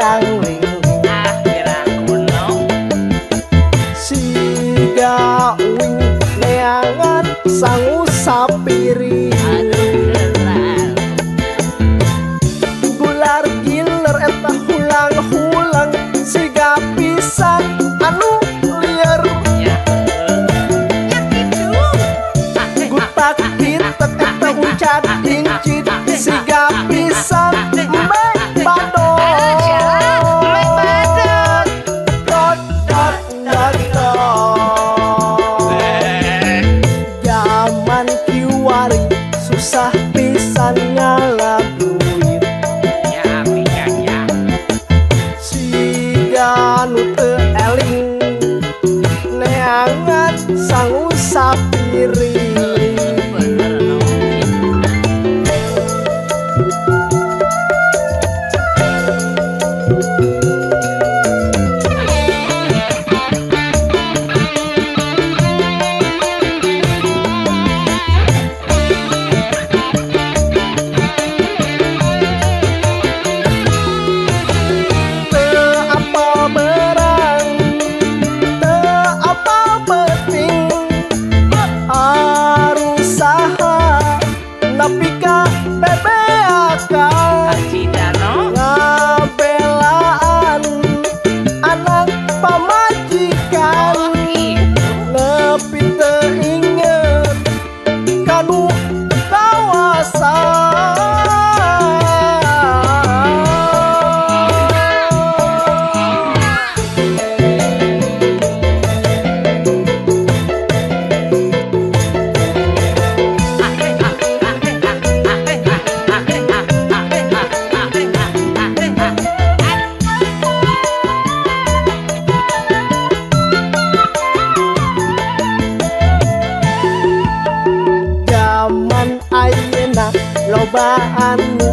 angling akhiran kuno siga uing neangan sangu sapiri gular giler eta hulang-hulang siga pisan anu liar gutak kitek eta ucad incit siga pisan mek badot dot dot dot dot zaman kiwari susah pisan ngalaguin siga nu teu eling neangan sangu sapiri napika bebeakan ngabelaan anak pamajikan nepi teu inget kanu kawasan lobaan